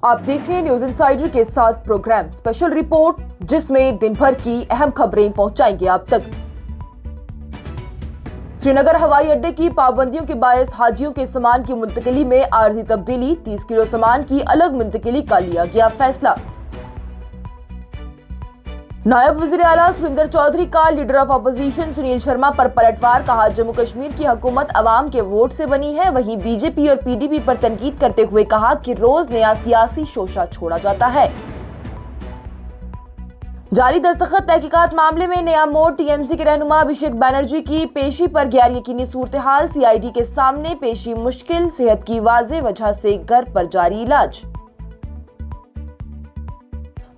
आप देख रहे हैं न्यूज इंसाइडर के साथ प्रोग्राम स्पेशल रिपोर्ट, जिसमें दिन भर की अहम खबरें पहुंचाएंगे आप तक। श्रीनगर हवाई अड्डे की पाबंदियों के बायस हाजियों के सामान की मुंतकिली में आर्जी तब्दीली, 30 किलो सामान की अलग मुंतकिली का लिया गया फैसला। नायब वजीर आला सुरेंद्र चौधरी का leader of opposition Sunil Sharma पर पलटवार, कहा जम्मू कश्मीर की हुकूमत अवाम के वोट से बनी है। वहीं बीजेपी और पीडीपी पर तनकीद करते हुए कहा कि रोज नया सियासी शोशा छोड़ा जाता है। जारी दस्तखत तहकीकात मामले में नया मोड़, टीएमसी के रहनुमा अभिषेक बैनर्जी की पेशी पर गैर यकीनी सूरत हाल, सीआईडी के सामने पेशी मुश्किल, सेहत की वाज़ेह वजह से घर पर जारी इलाज।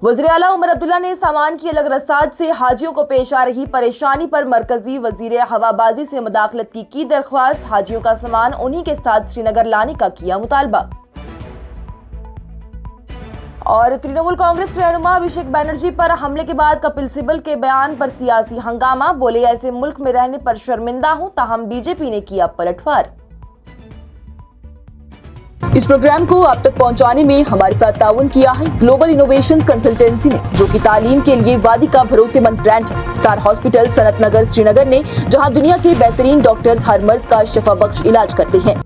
वज़ीर आला उमर अब्दुल्ला ने सामान की अलग रसाद से हाजियों को पेश आ रही परेशानी पर मरकजी वजीर हवाबाजी से मुदाखलत की दरख्वास्त, हाजियों का सामान उन्हीं के साथ श्रीनगर लाने का किया मुतालबा। और तृणमूल कांग्रेस के रहनुमा अभिषेक बैनर्जी पर हमले के बाद कपिल सिब्बल के बयान पर सियासी हंगामा, बोले ऐसे मुल्क में रहने पर शर्मिंदा हूं, ताहम बीजेपी ने किया पलटवार। इस प्रोग्राम को आप तक पहुंचाने में हमारे साथ ताउन किया है ग्लोबल इनोवेशंस कंसल्टेंसी ने, जो कि तालीम के लिए वादी का भरोसेमंद ब्रांड है। स्टार हॉस्पिटल सनत नगर श्रीनगर ने, जहां दुनिया के बेहतरीन डॉक्टर्स हर मर्ज का शिफा बख्श इलाज करते हैं।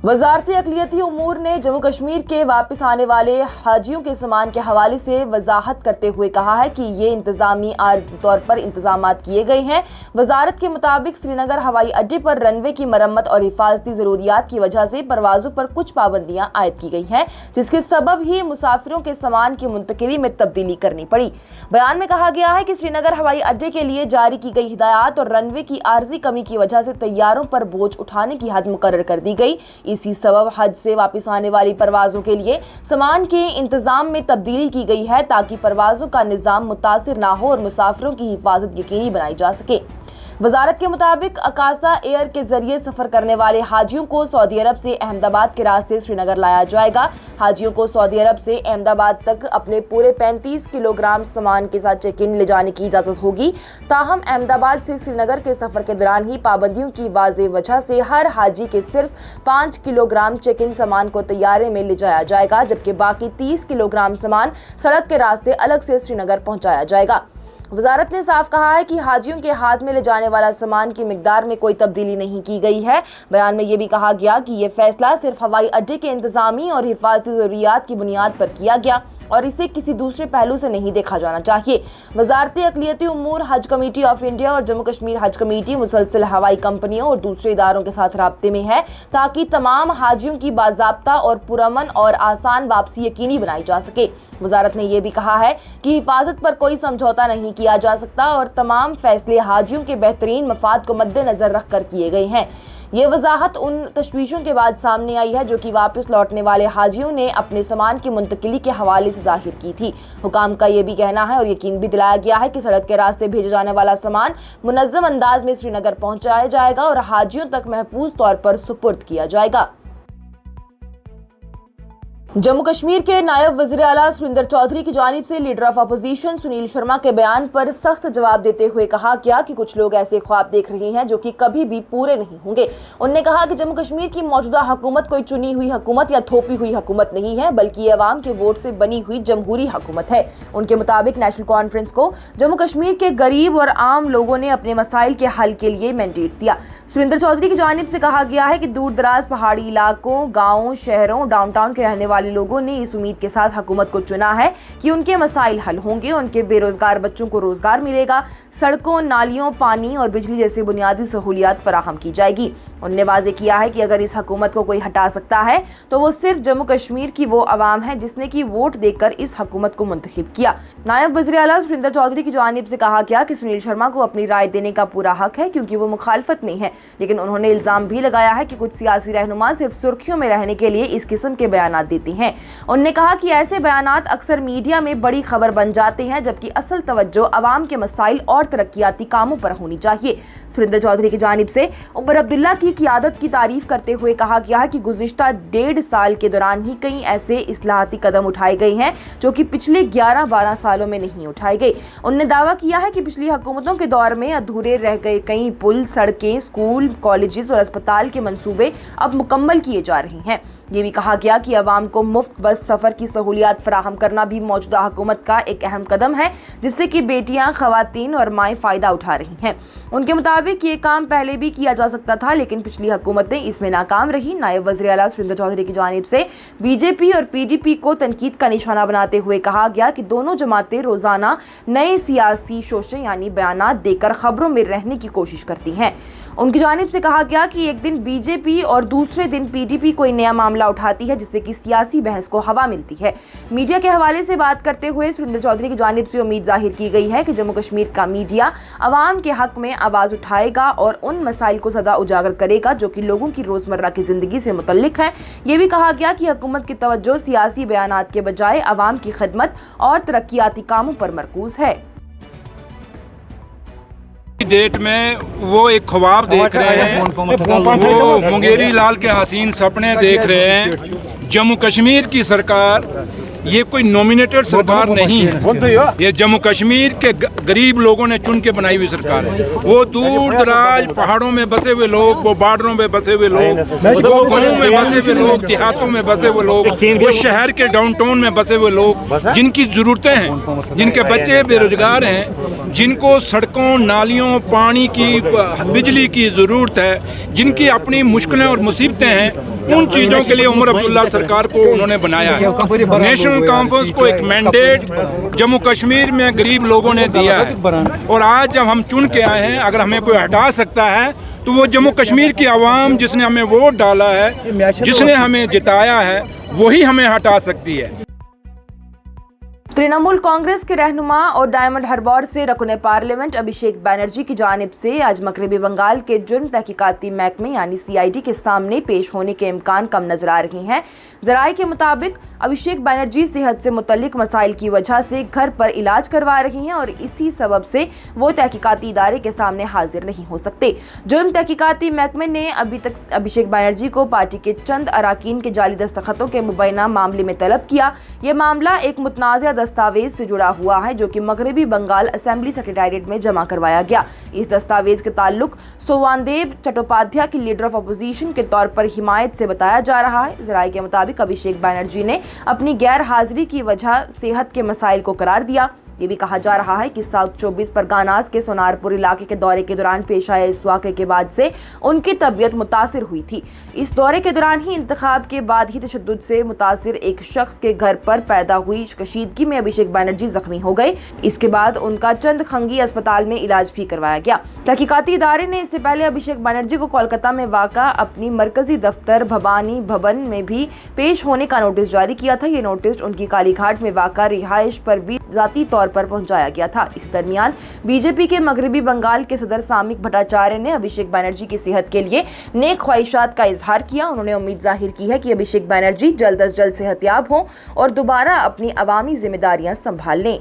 वजारत अक़लियती उमूर ने जम्मू कश्मीर के वापस आने वाले हाजियों के सामान के हवाले से वजाहत करते हुए कहा है कि ये इंतजामी आर्जी तौर पर इंतजामात किए गए हैं। वजारत के मुताबिक श्रीनगर हवाई अड्डे पर रनवे की मरम्मत और हिफाजती जरूरियात की वजह से परवाजों पर कुछ पाबंदियां आयद की गई हैं, जिसके सबब ही मुसाफिरों के सामान की मुंतकिली में तब्दीली करनी पड़ी। बयान में कहा गया है कि श्रीनगर हवाई अड्डे के लिए जारी की गई हिदायत और रनवे की आर्जी कमी की वजह से तैयारों पर बोझ उठाने की हद मुकर्रर कर दी गई। इसी सबब हज से वापस आने वाली परवाजों के लिए सामान के इंतजाम में तब्दीली की गई है, ताकि परवाजों का निजाम मुतासिर ना हो और मुसाफिरों की हिफाजत यकीनी बनाई जा सके। वजारत के मुताबिक अकासा एयर के जरिए सफर करने वाले हाजियों को सऊदी अरब से अहमदाबाद के रास्ते श्रीनगर लाया जाएगा। हाजियों को सऊदी अरब से अहमदाबाद तक अपने पूरे 35 किलोग्राम सामान के साथ चेक इन ले जाने की इजाजत होगी। ताहम अहमदाबाद से श्रीनगर के सफर के दौरान ही पाबंदियों की वाज़ेह वजह से हर हाजी के सिर्फ 5 किलोग्राम चेक इन सामान को तैयारे में ले जाया जाएगा, जबकि बाकी 30 किलोग्राम सामान सड़क के रास्ते अलग से श्रीनगर पहुंचाया जाएगा। वजारत ने साफ कहा है कि हाजियों के हाथ में ले जाने वाला सामान की मिकदार में कोई तब्दीली नहीं की गई है। बयान में यह भी कहा गया कि यह फैसला सिर्फ हवाई अड्डे के इंतजामी और हिफाजती जरूरियात की बुनियाद पर किया गया और इसे किसी दूसरे पहलू से नहीं देखा जाना चाहिए। वजारत अक़लियती उमूर, हज कमेटी ऑफ इंडिया और जम्मू कश्मीर हज कमेटी मुसलसल हवाई कंपनियों और दूसरे इदारों के साथ राब्ते में है, ताकि तमाम हाजियों की बाज़ाब्ता और पुरअमन और आसान वापसी यकीनी बनाई जा सके। वजारत ने यह भी कहा है कि हिफाजत पर कोई समझौता नहीं किया जा सकता और तमाम फैसले हाजियों के बेहतरीन मफाद को मद्देनजर रखकर किए गए हैं। ये वजाहत उन तशवीशों के बाद सामने आई है जो कि वापस लौटने वाले हाजियों ने अपने सामान की मुंतकिली के हवाले से जाहिर की थी। हुकाम का ये भी कहना है और यकीन भी दिलाया गया है कि सड़क के रास्ते भेजे जाने वाला सामान मुनज़्ज़म अंदाज में श्रीनगर पहुंचाया जाएगा और हाजियों तक महफूज तौर पर सुपुर्द किया जाएगा। जम्मू कश्मीर के नायब वज़ीर आला सुरेंद्र चौधरी की जानिब से leader of opposition Sunil Sharma के बयान पर सख्त जवाब देते हुए कहा गया कि कुछ लोग ऐसे ख्वाब देख रहे हैं जो कि कभी भी पूरे नहीं होंगे। उन्होंने कहा कि जम्मू कश्मीर की मौजूदा हुकूमत कोई चुनी हुई हुकूमत या थोपी हुई हुकूमत नहीं है, बल्कि ये अवाम के वोट से बनी हुई जमहूरी हुकूमत है। उनके मुताबिक नेशनल कॉन्फ्रेंस को जम्मू कश्मीर के गरीब और आम लोगों ने अपने मसाइल के हल के लिए मैंडेट दिया। सुरेंद्र चौधरी की जानिब से कहा गया है कि दूर दराज पहाड़ी इलाकों, गाँव, शहरों, डाउनटाउन के रहने वाले लोगों ने इस उम्मीद के साथ हुकूमत को चुना है कि उनके मसाइल हल होंगे, उनके बेरोजगार बच्चों को रोजगार मिलेगा, सड़कों, नालियों, पानी और बिजली जैसी बुनियादी सहूलियात फराहम की जाएगी। उन्होंने वाजे किया है कि अगर इस हुकूमत को कोई हटा सकता है तो वो सिर्फ जम्मू कश्मीर की वो अवाम है जिसने की वोट देकर इस हुकूमत को मुंतखब किया। नायब वज़ीर आला सुरेंद्र चौधरी की जानिब से कहा गया कि सुनील शर्मा को अपनी राय देने का पूरा हक है, क्योंकि वो मुखालफत में है, लेकिन उन्होंने इल्जाम भी लगाया है कि कुछ सियासी रहनुमा सिर्फ सुर्खियों में रहने के लिए इस किस्म के बयान देते हैं। उन्होंने कहा कि ऐसे बयानात अक्सर मीडिया में बड़ी खबर बन जाते हैं, जबकि असल तवज्जो अवाम के मसाइल और तरक्याती कामों पर होनी चाहिए। सुरेंद्र चौधरी की जानिब से उमर अब्दुल्ला की क़ियादत की तारीफ करते हुए कहा गया है कि गुज़िश्ता 1.5 साल के दौरान ही कई ऐसे इस्लाहाती कदम उठाए गए हैं जो कि पिछले 11-12 सालों में नहीं उठाए गए। उन्होंने दावा किया है कि पिछली हुकूमतों के दौर में अधूरे रह गए कई पुल, सड़कें, स्कूल, कॉलेजेस और अस्पताल के मंसूबे अब मुकम्मल किए जा रहे हैं। ये भी कहा गया कि अवाम को मुफ्त बस सफ़र की सहूलियात फराहम करना भी मौजूदा हुकूमत का एक अहम कदम है, जिससे कि बेटियां, खवातीन और माएँ फ़ायदा उठा रही हैं। उनके मुताबिक ये काम पहले भी किया जा सकता था, लेकिन पिछली हुकूमतें इसमें नाकाम रही। नायब वज़ीर आला सुरेंद्र चौधरी की जानिब से बीजेपी और पीडीपी को तनकीद का निशाना बनाते हुए कहा गया कि दोनों जमातें रोज़ाना नए सियासी शोशे यानी बयानात देकर खबरों में रहने की कोशिश करती हैं। उनकी जानिब से कहा गया कि एक दिन बीजेपी और दूसरे दिन पीडीपी कोई नया मामला उठाती है, जिससे कि सियासी बहस को हवा मिलती है। मीडिया के हवाले से बात करते हुए सुरेंद्र चौधरी की जानिब से उम्मीद जाहिर की गई है कि जम्मू कश्मीर का मीडिया अवाम के हक में आवाज़ उठाएगा और उन मसाइल को ज़्यादा उजागर करेगा जो कि लोगों की रोज़मर्रा की ज़िंदगी से मुतल्लिक है। ये भी कहा गया कि हुकूमत की तवज्जो सियासी बयानात के बजाय अवाम की खिदमत और तरक्याती कामों पर मरकूज है। डेट में वो एक ख्वाब देख रहे हैं, वो मुंगेरी लाल के हसीन सपने देख रहे हैं। जम्मू कश्मीर की सरकार ये कोई नॉमिनेटेड सरकार नहीं है, ये जम्मू कश्मीर के गरीब लोगों ने चुन के बनाई हुई सरकार है। वो दूर दराज पहाड़ों में बसे हुए लोग, वो बॉर्डरों में बसे हुए लोग, वो गाँव में बसे हुए लोग, देहातों में बसे हुए लोग, वो शहर के डाउनटाउन में बसे हुए लोग, जिनकी ज़रूरतें हैं, जिनके बच्चे बेरोजगार हैं, जिनको सड़कों, नालियों, पानी की, बिजली की ज़रूरत है, जिनकी अपनी मुश्किलें और मुसीबतें हैं, उन चीज़ों के लिए उमर अब्दुल्ला सरकार को उन्होंने बनाया है। नेशनल कॉन्फ्रेंस को एक मैंडेट जम्मू कश्मीर में गरीब लोगों ने दिया है, और आज जब हम चुन के आए हैं, अगर हमें कोई हटा सकता है तो वो जम्मू कश्मीर की आवाम जिसने हमें वोट डाला है, जिसने हमें जिताया है, वही हमें हटा सकती है। तृणमूल कांग्रेस के रहनुमा और डायमंड हार्बर से रकुन पार्लियामेंट अभिषेक बैनर्जी की जानिब से आज मगरबी बंगाल के जुर्म तहकीकाती महकमे यानी सीआईडी के सामने पेश होने के इम्कान कम नजर आ रही हैं। जराये के मुताबिक अभिषेक बैनर्जी सेहत से मुतल्लिक मसाइल की वजह से घर पर इलाज करवा रही हैं और इसी सबब से वो तहकीकाती इदारे के सामने हाजिर नहीं हो सकते। जुर्म तहकीकाती महकमे ने अभी तक अभिषेक बैनर्जी को पार्टी के चंद अराकीन के जाली दस्तखतों के मुबैना मामले में तलब किया। ये मामला एक मुतनाज़ा दस्तावेज से जुड़ा हुआ है जो कि मगरबी बंगाल असेंबली सेक्रेटेरिएट में जमा करवाया गया। इस दस्तावेज के ताल्लुक सोवानदेव चट्टोपाध्याय की लीडर ऑफ अपोजिशन के तौर पर हिमायत से बताया जा रहा है। जराये के मुताबिक अभिषेक बैनर्जी ने अपनी गैर हाजिरी की वजह सेहत के मसाइल को करार दिया। ये भी कहा जा रहा है कि साउथ 24 परगानास के सोनारपुर इलाके के दौरे के दौरान पेश आए इस वाक़े के बाद से उनकी तबीयत मुतासिर हुई थी। इस दौरे के दौरान ही इंतखाब के बाद ही तशद्दुद से मुतासिर एक शख्स के घर पर पैदा हुई कशीदगी में अभिषेक बैनर्जी जख्मी हो गए। इसके बाद उनका चंद खंगी अस्पताल में इलाज भी करवाया गया। तहकीकाती इदारे ने इससे पहले अभिषेक बैनर्जी को कोलकाता में वाक़ा अपनी मरकजी दफ्तर भवानी भवन में भी पेश होने का नोटिस जारी किया था। ये नोटिस उनकी कालीघाट में वाक़ा रिहाइश पर भी ज़ाती तौर पर पहुंचाया गया था। इस दरमियान बीजेपी के मगरबी बंगाल के सदर सामिक भट्टाचार्य ने अभिषेक बैनर्जी की सेहत के लिए नेक ख्वाहिशात का इजहार किया। उन्होंने उम्मीद जाहिर की है कि अभिषेक बैनर्जी जल्द अज जल्द सेहतयाब हों और दोबारा अपनी अवामी जिम्मेदारियां संभाल लें।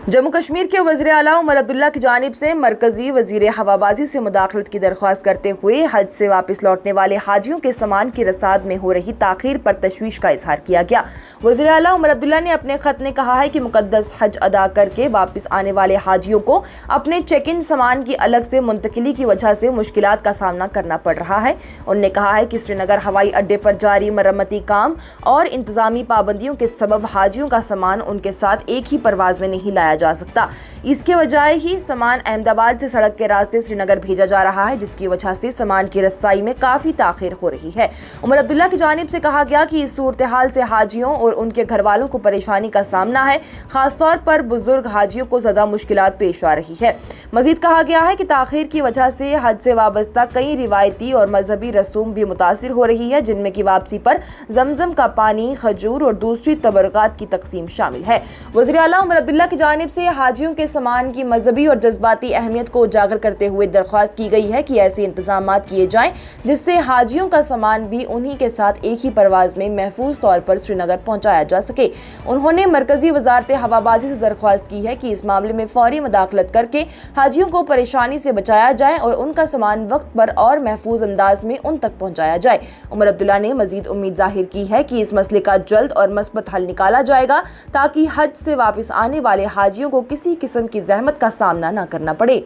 जम्मू कश्मीर के वज़ीर आला उमर अब्दुल्ला की जानिब से मरकजी वज़ीर हवाबाजी से मुदाखलत की दरख्वास्त करते हुए हज से वापस लौटने वाले हाजियों के सामान की रसाद में हो रही ताख़ीर पर तशवीश का इजहार किया गया। वज़ीर आला उमर अब्दुल्ला ने अपने ख़त में कहा है कि मुक़द्दस हज अदा करके वापस आने वाले हाजियों को अपने चेक इन सामान की अलग से मुंतकिली की वजह से मुश्किलात का सामना करना पड़ रहा है। उन्होंने कहा है कि श्रीनगर हवाई अड्डे पर जारी मरम्मती काम और इंतज़ामी पाबंदियों के सबब हाजियों का सामान उनके साथ एक ही परवाज़ में नहीं लाया जा सकता। इसके बजाय ही सामान अहमदाबाद से सड़क के रास्ते श्रीनगर भेजा जा रहा है, जिसकी वजह से सामान की रसाई में काफी ताखीर हो रही है। उमर अब्दुल्ला की जानिब से कहा गया कि इस सूरत हाल से हाजियों और उनके घर वालों को परेशानी का सामना है, खासतौर पर बुजुर्ग हाजियों को ज्यादा मुश्किलात पेश आ रही है। मजीद कहा गया है कि ताखीर की वजह से हज से वाबस्ता कई रिवायती और मजहबी रसूम भी मुतासिर हो रही है, जिनमें की वापसी पर जमजम का पानी, खजूर और दूसरी तबरकात की तकसीम शामिल है। वज़ीर आला उमर अब्दुल्ला की जानिब से हाजियों के सामान की मजहबी और जज्बाती अहमियत को उजागर करते हुए दरख्वास्त की गई है कि ऐसे इंतजाम किए जाएं जिससे हाजियों का सामान भी उन्हीं के साथ एक ही परवाज में महफूज तौर पर श्रीनगर पहुंचाया जा सके। उन्होंने मरकजी वजारत हवाबाजी से दरख्वास्त की है कि इस मामले में फौरी मुदाखलत करके हाजियों को परेशानी से बचाया जाए और उनका सामान वक्त पर और महफूज अंदाज में उन तक पहुंचाया जाए। उमर अब्दुल्ला ने मजीद उम्मीद जाहिर की है कि इस मसले का जल्द और मस्बत हल निकाला जाएगा ताकि हज से वापस आने वाले हाजियों को किसी किस्म की जहमत का सामना न करना पड़े।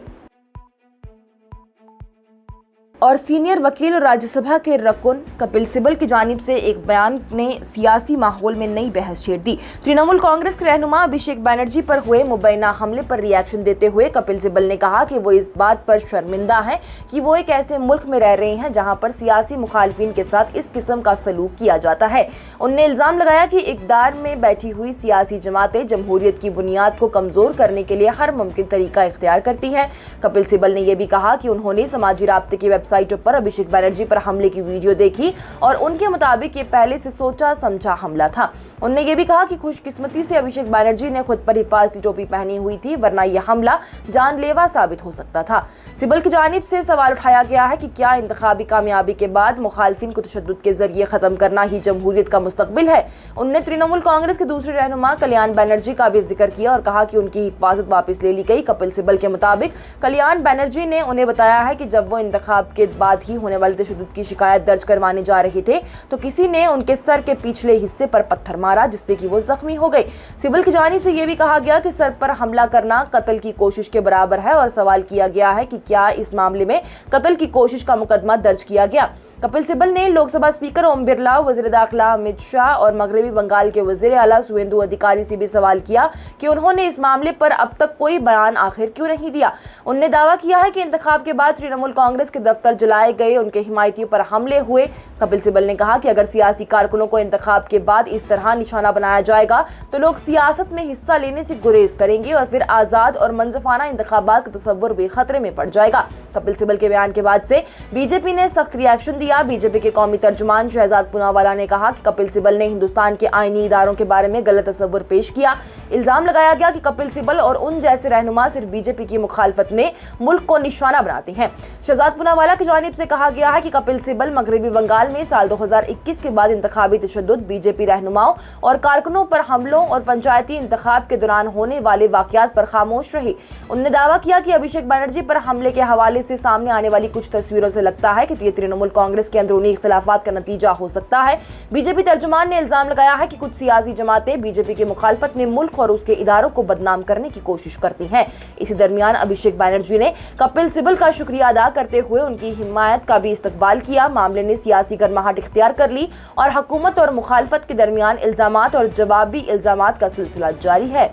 और सीनियर वकील और राज्यसभा के रकुन कपिल सिब्बल की जानिब से एक बयान ने सियासी माहौल में नई बहस छेड़ दी। तृणमूल कांग्रेस के रहनुमा अभिषेक बैनर्जी पर हुए मुबैना हमले पर रिएक्शन देते हुए कपिल सिब्बल ने कहा कि वो इस बात पर शर्मिंदा हैं कि वो एक ऐसे मुल्क में रह रहे हैं जहां पर सियासी मुखालफिन के साथ इस किस्म का सलूक किया जाता है। उन्होंने इल्जाम लगाया कि इक़्तिदार में बैठी हुई सियासी जमातें जमहूरियत की बुनियाद को कमजोर करने के लिए हर मुमकिन तरीका इख्तियार करती है। कपिल सिब्बल ने यह भी कहा कि उन्होंने समाजी राब्ते की वेबसाइटों पर अभिषेक बैनर्जी पर हमले की वीडियो देखी और उनके मुताबिक ये पहले से सोचा समझा हमला था। उन्होंने ये भी कहा कि खुशकिस्मती से अभिषेक बैनर्जी ने खुद पर हिफाजती टोपी पहनी हुई थी, वरना यह हमला जानलेवा साबित हो सकता था। सिब्बल की जानिब से सवाल उठाया गया है कि क्या इंतखाबी कामयाबी के बाद मुखालफिन को तशद्दुद के जरिए खत्म करना ही जमहूरियत का मुस्तकबिल है। उन्होंने तृणमूल कांग्रेस के दूसरे रहनुमा कल्याण बैनर्जी का भी जिक्र किया और कहा कि उनकी हिफाजत वापस ले ली गई। कपिल सिब्बल के मुताबिक कल्याण बैनर्जी ने उन्हें बताया है कि जब वो इंतखाब के बाद ही होने वाले तशद्दुद की शिकायत दर्ज करवाने जा रहे थे तो किसी ने उनके सर के पिछले हिस्से पर पत्थर मारा, जिससे कि वो जख्मी हो गए। सिब्बल की जानिब से यह भी कहा गया कि सर पर हमला करना कत्ल की कोशिश के बराबर है और सवाल किया गया है कि क्या इस मामले में कत्ल की कोशिश का मुकदमा दर्ज किया गया। कपिल सिब्बल ने लोकसभा स्पीकर ओम बिरला, वज़ीर दाखिला अमित शाह और मगरबी बंगाल के वज़ीर आला सुवेंदु अधिकारी से भी सवाल किया कि उन्होंने इस मामले पर अब तक कोई बयान आखिर क्यों नहीं दिया। उन्होंने दावा किया है कि इंतखाब के बाद तृणमूल कांग्रेस के दफ्तर जलाए गए, उनके हिमायतियों पर हमले हुए। कपिल सिब्बल ने कहा कि अगर सियासी कारकुनों को इंतखाब के बाद इस तरह निशाना बनाया जाएगा तो लोग सियासत में हिस्सा लेने से गुरेज करेंगे और फिर आज़ाद और मंजफाना इंतखाबात का तस्वुर भी खतरे में पड़ जाएगा। कपिल सिब्बल के बयान के बाद से बीजेपी ने सख्त रिएक्शन दिया। बीजेपी के कौमी तर्जुमान शहजाद पूनावाला ने कहा कि कपिल सिब्बल ने हिंदुस्तान के आईनी इदारों के बारे में गलत तस्वुर पेश किया। इल्जाम लगाया गया कि कपिल सिब्बल और उन जैसे रहनुमा सिर्फ बीजेपी की मुखालफत में मुल्क को निशाना बनाते हैं। शहजाद पूनावाला की जानिब से कहा गया है कि कपिल सिब्बल मगरबी बंगाल में साल 2021 के बाद इंतखाबी तशद्दुद, बीजेपी रहनुमाओं और कारकुनों पर हमलों और पंचायती इंतखाब के दौरान होने वाले वाकयात पर खामोश रहे। उन्होंने दावा किया कि अभिषेक बैनर्जी पर हमले के हवाले से सामने आने वाली कुछ तस्वीरों से लगता है कि ये तृणमूल कांग्रेस के अंदरूनी इख्तिलाफात का नतीजा हो सकता है। बीजेपी तर्जुमान ने इल्जाम लगाया है कि कुछ सियासी जमातें बीजेपी की मुखालफत में मुल्क और उसके इदारों को बदनाम करने की कोशिश करती हैं। इसी दरमियान अभिषेक बैनर्जी ने कपिल सिब्बल का शुक्रिया अदा करते हुए उनकी हिमायत का भी इस्तकबाल किया। मामले ने सियासी गर्माहट इख्तियार कर ली और हुकूमत और मुखालफत के दरमियान इल्जामात और जवाबी इल्जामात का सिलसिला जारी है।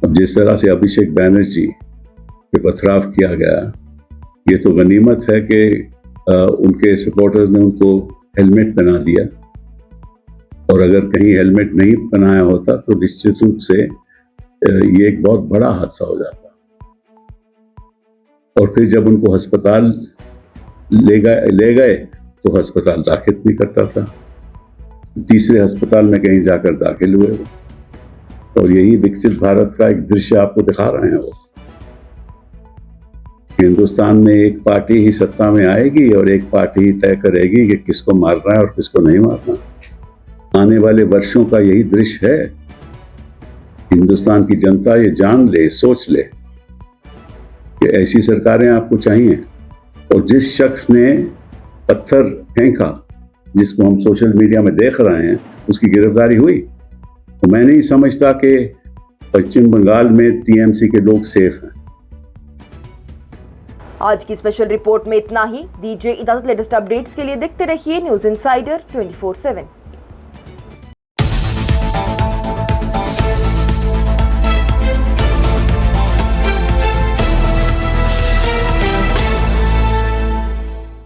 अब जिस तरह से अभिषेक बैनर्जी पे पथराव किया गया, ये तो गनीमत है कि उनके सपोर्टर्स ने उनको हेलमेट पहना दिया, और अगर कहीं हेलमेट नहीं पहनाया होता तो निश्चित रूप से ये एक बहुत बड़ा हादसा हो जाता। और फिर जब उनको अस्पताल ले गए तो अस्पताल दाखिल नहीं करता था, तीसरे अस्पताल में कहीं जाकर दाखिल हुए। और यही विकसित भारत का एक दृश्य आपको दिखा रहे हैं वो। हिंदुस्तान में एक पार्टी ही सत्ता में आएगी और एक पार्टी ही तय करेगी कि किसको मारना है और किसको नहीं मारना। आने वाले वर्षों का यही दृश्य है। हिंदुस्तान की जनता ये जान ले, सोच ले कि ऐसी सरकारें आपको चाहिए। और जिस शख्स ने पत्थर फेंका, जिसको हम सोशल मीडिया में देख रहे हैं, उसकी गिरफ्तारी हुई। तो मैं नहीं समझता कि पश्चिम बंगाल में टीएमसी के लोग सेफ हैं। आज की स्पेशल रिपोर्ट में इतना ही। दीजिए इजाजत। लेटेस्ट अपडेट्स के लिए देखते रहिए न्यूज़ इनसाइडर 24/7।